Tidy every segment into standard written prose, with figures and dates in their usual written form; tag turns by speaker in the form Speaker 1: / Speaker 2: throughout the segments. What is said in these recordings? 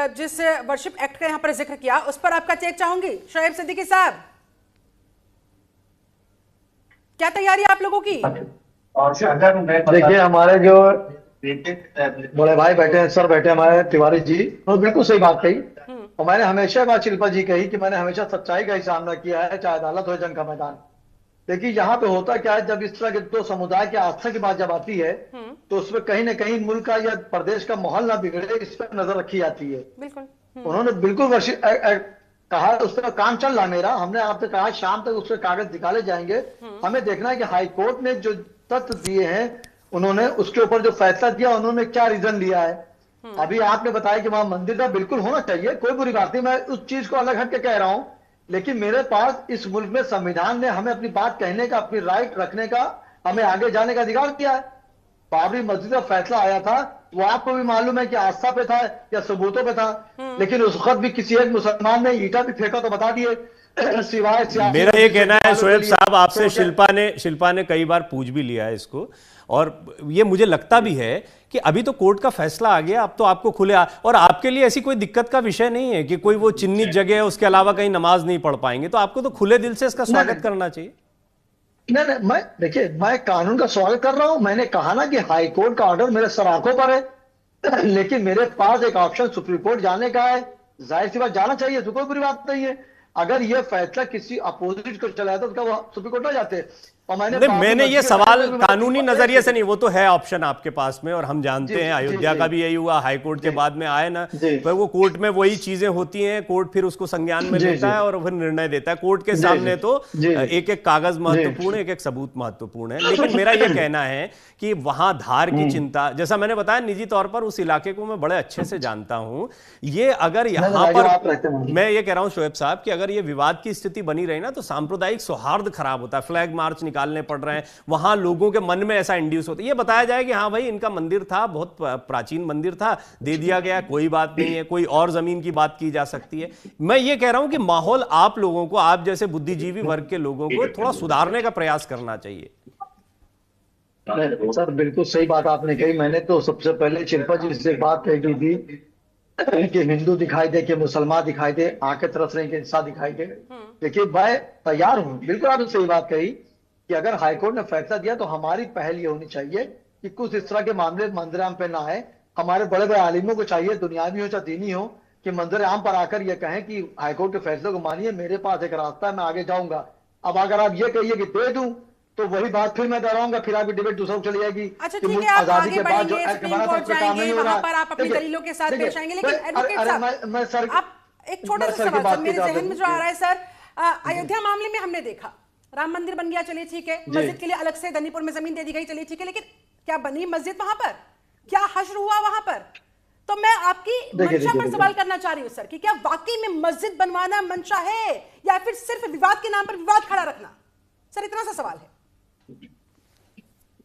Speaker 1: जिस worship act का यहाँ पर जिक्र किया उस पर आपका चेक चाहूंगी। शोएब सिद्दीकी साहब, क्या तैयारी है आप लोगों की?
Speaker 2: देखिए, हमारे जो बड़े भाई बैठे हैं, सर बैठे हैं हमारे तिवारी जी, और बिल्कुल सही बात कही। और मैंने हमेशा बात शिल्पा जी कही कि मैंने हमेशा सच्चाई का ही सामना किया है, चाहे अदालत हो जंग का मैदान। देखिए, यहाँ पे होता क्या है, जब इस तरह के दो समुदाय की आस्था की बात जब आती है तो उसमें कहीं ना कहीं मुल्क का या प्रदेश का माहौल ना बिगड़े, इस पर नजर रखी जाती है।
Speaker 1: बिल्कुल।
Speaker 2: उन्होंने बिल्कुल कहा, उस पर काम चल रहा मेरा, हमने आपसे कहा शाम तक उसके कागज निकाले जाएंगे। हमें देखना है कि हाई कोर्ट ने जो तथ्य दिए हैं, उन्होंने उसके ऊपर जो फैसला दिया, उन्होंने क्या रीजन लिया है। अभी आपने बताया कि वहां मंदिर का बिल्कुल होना चाहिए, कोई बुरी बात नहीं, मैं उस चीज को अलग हट के कह रहा हूं। लेकिन मेरे पास इस मुल्क में संविधान ने हमें अपनी बात कहने का, अपनी राइट रखने का, हमें आगे जाने का अधिकार दिया है। बाबरी मस्जिद का फैसला आया था, वो आपको भी मालूम है कि आस्था पे था या सबूतों पे था, लेकिन उस वक्त भी किसी एक मुसलमान ने ईटा भी फेंका तो बता दिए। सिवाय
Speaker 3: मेरा ये कहना है शोएब साहब, आपसे शिल्पा ने कई बार पूछ भी लिया है इसको, और ये मुझे लगता भी है कि अभी तो कोर्ट का फैसला आ गया, अब तो आपको खुले और आपके लिए ऐसी कोई दिक्कत का विषय नहीं है कि कोई वो चिन्हित जगह है उसके अलावा कहीं नमाज नहीं पढ़ पाएंगे, तो आपको तो खुले दिल से इसका स्वागत करना चाहिए।
Speaker 2: नहीं, मैं कानून का स्वागत कर रहा हूं। मैंने कहा ना कि हाई कोर्ट का ऑर्डर मेरे सर आंखों पर है, लेकिन मेरे पास एक ऑप्शन सुप्रीम कोर्ट जाने का है। जाहिर सी बात जाना चाहिए, तो कोई बुरी बात नहीं है। अगर ये फैसला किसी अपोजिट को चला जाता तो क्या वो सुप्रीम कोर्ट ना जाते? और
Speaker 3: मैंने ये सवाल कानूनी नजरिए से नहीं, वो तो है ऑप्शन आपके पास में, और हम जानते हैं अयोध्या का भी यही हुआ, हाई कोर्ट के बाद में आए ना, तो वो कोर्ट में वही चीजें होती हैं, कोर्ट फिर उसको संज्ञान में लेता है और फिर निर्णय देता है। कोर्ट के सामने तो एक एक कागज महत्वपूर्ण है, एक एक सबूत महत्वपूर्ण है। लेकिन मेरा ये कहना है कि वहां धार की चिंता, जैसा मैंने बताया निजी तौर पर उस इलाके को मैं बड़े अच्छे से जानता हूं, ये अगर यहां पर मैं ये कह रहा हूं शोएब साहब कि अगर ये विवाद की स्थिति बनी रही ना तो सांप्रदायिक सौहार्द खराब होता है, फ्लैग मार्च निकालने पड़ रहे हैं, वहां लोगों के मन में ऐसा इंड्यूस होता है। ये बताया जाए कि हाँ भाई इनका मंदिर था, बहुत प्राचीन मंदिर था, दे दिया गया, कोई बात नहीं है, कोई और जमीन की बात की जा सकती है। मैं ये कह रहा हूं कि माहौल आप लोगों को, आप जैसे बुद्धिजीवी वर्ग के लोगों को थोड़ा सुधारने का प्रयास करना चाहिए।
Speaker 2: सर बिल्कुल सही बात आपने कही। मैंने तो सबसे पहले शिल्पा जी से बात कही थी कि हिंदू दिखाई दे कि मुसलमान दिखाई दे, आंखें तरस रही कि इंसान दिखाई दे। देखिए, मैं तैयार हूं, बिल्कुल आपने सही बात कही कि अगर हाईकोर्ट ने फैसला दिया तो हमारी पहल ये होनी चाहिए कि कुछ इस तरह के मामले मंदिर आम पे ना आए। हमारे बड़े बड़े आलिमों को चाहिए, दुनियावी हो चाहे दीनी हो, कि मंदिर आम पर आकर ये कहें कि हाईकोर्ट के फैसले को मानिए, मेरे पास एक रास्ता है, मैं आगे जाऊंगा। अब अगर आप ये कहिए कि दे दूं तो वही बात फिर मैं दोहराऊंगा, फिर आपकी डिबेट दूसरा चली जाएगी।
Speaker 1: अच्छा ठीक है, आप आगे बढ़ेंगे, सुप्रीम कोर्ट जाएंगे, वहां पर आप अपनी दलीलों के साथ पेश आएंगे। लेकिन एडवोकेट साहब, आप एक छोटा सा सवाल मेरे जहन में जो आ रहा है सर, अयोध्या मामले में हमने देखा राम मंदिर बन गया, चलिए ठीक है, मस्जिद के लिए अलग से धनीपुर में जमीन दे दी गई, चलिए ठीक है, लेकिन क्या बनी मस्जिद वहां पर? क्या हश्र हुआ वहां पर? तो मैं आपकी मंशा पर सवाल करना चाह रही हूं सर कि क्या वाकई में मस्जिद बनवाना मंशा है या फिर सिर्फ विवाद के नाम पर विवाद खड़ा रखना? सर इतना सा सवाल है।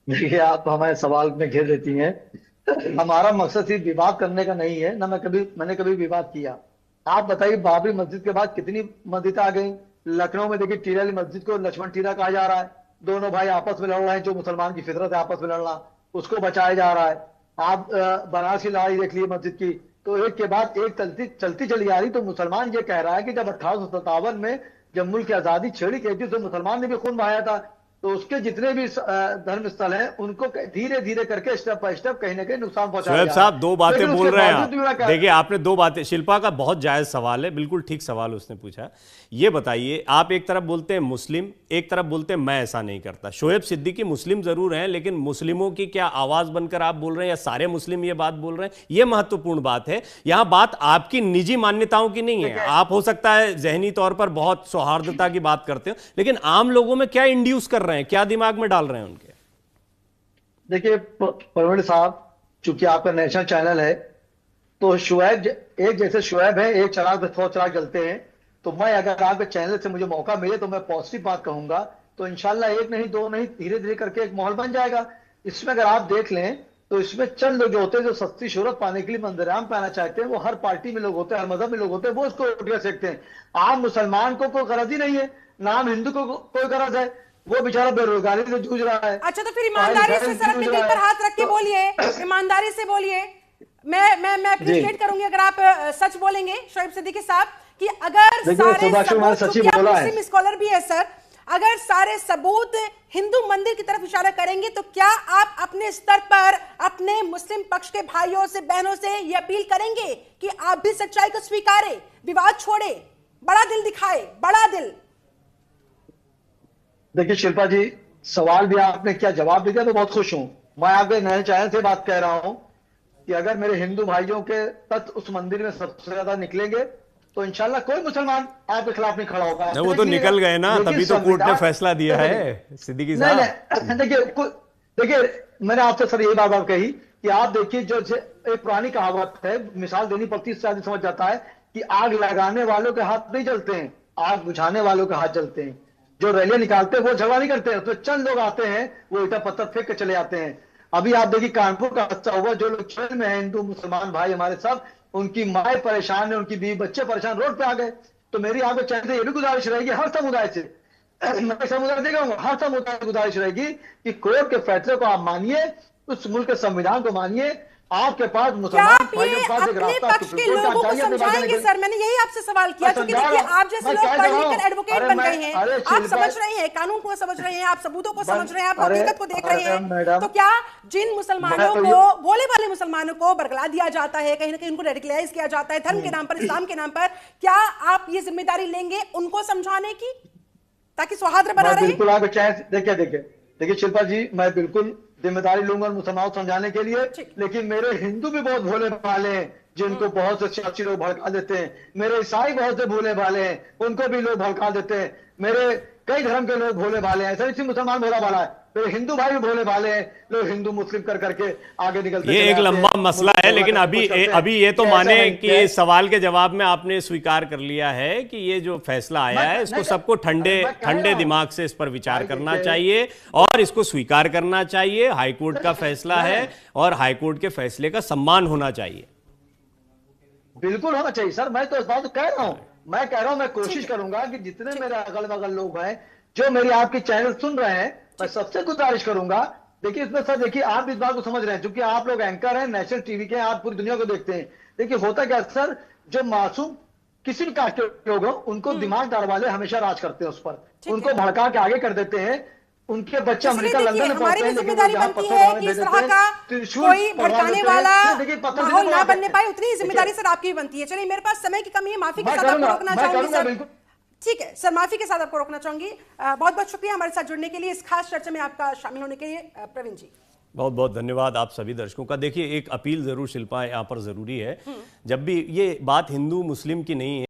Speaker 2: देखिए, आप हमारे सवाल में घेर देती हैं। हमारा मकसद सिर्फ विवाद करने का नहीं है, ना मैंने कभी विवाद किया। आप बताइए, बाबरी मस्जिद के बाद कितनी मस्जिदें आ गई। लखनऊ में देखिए, टीला वाली मस्जिद को लक्ष्मण टीला कहा जा रहा है। दोनों भाई आपस में लड़ रहे हैं, जो मुसलमान की फितरत है आपस में लड़ना, उसको बचाया जा रहा है। आप बनारस की लड़ाई देख लीजिए मस्जिद की, तो एक के बाद एक चलती चली आ रही। तो मुसलमान ये कह रहा है कि जब 1857 में जब मुल्क की आजादी छेड़ी गई थी तो मुसलमान ने भी खून बहाया था, तो उसके जितने भी धर्म स्थल हैं उनको धीरे धीरे करके स्टेप बाय स्टेप कहीं ना कहीं नुकसान पहुंचाया।
Speaker 3: शोएब साहब दो बातें बोल रहे हैं आप। देखिए, आपने दो बातें, शिल्पा का बहुत जायज सवाल है, बिल्कुल ठीक सवाल उसने पूछा। ये बताइए, आप एक तरफ बोलते हैं मुस्लिम, एक तरफ बोलते हैं मैं ऐसा नहीं करता। शोएब सिद्दीकी मुस्लिम जरूर हैं, लेकिन मुस्लिमों की क्या आवाज बनकर आप बोल रहे हैं या सारे मुस्लिम ये बात बोल रहे हैं, ये महत्वपूर्ण बात है। यहां बात आपकी निजी मान्यताओं की नहीं है। आप हो सकता है जहनी तौर पर बहुत सौहार्दता की बात करते हो, लेकिन आम लोगों में क्या इंड्यूस कर रहे हैं, क्या दिमाग में डाल रहे हैं उनके?
Speaker 2: देखिए परवीन साहब, चूंकि आपका नेशनल चैनल है, तो शुएब एक जैसे शुएब है, एक चिराग पे 100 चिराग जलते हैं। तो मैं अगर आपके चैनल से मुझे मौका मिले तो मैं पॉजिटिव बात कहूंगा, तो इंशाल्लाह एक नहीं दो नहीं धीरे धीरे करके एक माहौल बन जाएगा। इसमें अगर आप देख लें तो इसमें चंद लोग जो होते हैं जो सस्ती शोहरत पाने के लिए मंदिराम पे आना चाहते हैं, वो हर पार्टी में लोग होते हैं, हर मजहब में लोग होते हैं, वो उसको उठा सकते हैं। आम मुसलमान को कोई गरज ही नहीं है, नाम हिंदू को कोई गरज है, वो बेचारा बेरोजगारी से जूझ रहा है।
Speaker 1: अच्छा, तो फिर ईमानदारी से सर अपने दिल पर हाथ रख के बोलिए, ईमानदारी से बोलिए मैं अप्रिशिएट करूंगी अगर आप सच बोलेंगे शोएब सिद्दीकी साहब, कि अगर सारे सबूत, क्योंकि आप मुस्लिम स्कॉलर भी है सर, अगर सारे सबूत हिंदू मंदिर की तरफ इशारा करेंगे तो क्या आप अपने स्तर पर अपने मुस्लिम पक्ष के भाइयों से, बहनों से ये अपील करेंगे कि आप भी सच्चाई को स्वीकारें, विवाद छोड़े, बड़ा दिल दिखाए, बड़ा दिल?
Speaker 2: देखिए शिल्पा जी, सवाल भी आपने क्या जवाब दिया, तो बहुत खुश हूं। मैं आपके नए चैनल से बात कह रहा हूं कि अगर मेरे हिंदू भाइयों के तत्व उस मंदिर में सबसे ज्यादा निकलेंगे तो इंशाल्लाह कोई मुसलमान आपके खिलाफ नहीं खड़ा होगा।
Speaker 3: वो तो निकल गए ना, तभी तो कोर्ट ने फैसला दिया है सिद्दीकी साहब।
Speaker 2: देखिए मैंने आपसे सर यही बात कही कि आप देखिए, जो एक पुरानी कहावत है, मिसाल देनी पड़ती है, इससे आदमी समझ जाता है कि आग लगाने वालों के हाथ नहीं जलते हैं, आग बुझाने वालों के हाथ जलते हैं। जो रैलियां निकालते हैं वो झगड़ा नहीं करते हैं, तो चंद लोग आते हैं, वो ईटा पत्थर फेंक के चले जाते हैं। अभी आप देखिए कानपुर का हादसा हुआ, जो लोग ट्रेन में हैं, हिंदू मुसलमान भाई हमारे सब, उनकी माए परेशान है, उनकी बीवी बच्चे परेशान, रोड पे आ गए। तो मेरी आपको चाहते ये भी गुजारिश रहेगी हर समुदाय से, मैं समुदाय देगा हर समुदाय की गुजारिश रहेगी कि कोर्ट के फैसले को आप मानिए, उस मुल्क के संविधान को मानिए। आपके पास मुसलमान भाइयों के पास एक रास्ता,
Speaker 1: पक्ष के लोगों को समझाएंगे सर? मैंने यही आपसे सवाल किया, क्योंकि देखिए आप जैसे लोग पढ़ लिखकर एडवोकेट बन गए हैं, आप समझ रहे हैं कानून को, समझ रहे हैं आप सबूतों को, समझ रहे हैं आप हकीकत को देख रहे हैं, तो क्या जिन मुसलमानों को, भोले भाले मुसलमानों को बरगला दिया जाता है, कहीं ना कहीं उनको रेडिकलाइज किया जाता है धर्म के नाम पर, इस्लाम के नाम पर, क्या आप ये जिम्मेदारी लेंगे उनको समझाने की, ताकि सौहार्द बना रहे?
Speaker 2: बिल्कुल आपको चाहे, देखिए शिल्पा जी, मैं बिल्कुल जिम्मेदारी लूंगा मुसलमानों को समझाने के लिए, लेकिन मेरे हिंदू भी बहुत भोले भाले हैं, जिनको बहुत से सियासी लोग भड़का देते हैं। मेरे ईसाई बहुत से भोले भाले हैं, उनको भी लोग भड़का देते हैं। मेरे कई धर्म के लोग भोले भाले हैं, ऐसा नहीं मुसलमान भोला भाला है, मेरे हिंदू भाई भी भोले भाले हैं। लोग हिंदू मुस्लिम कर करके आगे निकलते,
Speaker 3: ये एक लंबा मसला है, लेकिन अभी ये तो माने कि इस सवाल के जवाब में आपने स्वीकार कर लिया है कि ये जो फैसला आया है, इसको सबको ठंडे दिमाग से इस पर विचार करना चाहिए और इसको स्वीकार करना चाहिए। हाईकोर्ट का फैसला है और हाईकोर्ट के फैसले का सम्मान होना चाहिए।
Speaker 2: बिल्कुल होना चाहिए सर, मैं तो इस बात को कह रहा हूं, मैं कोशिश करूंगा कि जितने मेरे अगल बगल लोग हैं जो मेरी आपकी चैनल सुन रहे हैं, मैं सबसे गुजारिश करूंगा। देखिए इसमें सर, देखिए आप इस बात को समझ रहे हैं, क्योंकि आप लोग एंकर हैं, नेशनल टीवी के, आप पूरी दुनिया को देखते हैं। देखिए होता क्या सर, जो मासूम किसी भी कास्ट के लोग हो, उनको दिमागदार वाले हमेशा राज करते हैं उस पर, उनको भड़का के आगे कर देते हैं। उनके बच्चे अमेरिका, लंदन में पढ़ते हैं,
Speaker 1: जिम्मेदारी बनती है कि इस तरह का कोई भड़काने वाला माहौल ना बनने पाए, उतनी जिम्मेदारी सर आपकी बनती है। चलिए मेरे पास समय की कमी है, माफी के साथ आपको रोकना चाहूंगी सर। ठीक है सर, माफी के साथ आपको रोकना चाहूंगी। बहुत बहुत शुक्रिया हमारे साथ जुड़ने के लिए, इस खास चर्चा में आपका शामिल होने के लिए। प्रवीण जी
Speaker 3: बहुत बहुत धन्यवाद आप सभी दर्शकों का। देखिए एक अपील जरूर शिल्पा यहाँ पर जरूरी है, जब भी ये बात हिंदू मुस्लिम की नहीं है,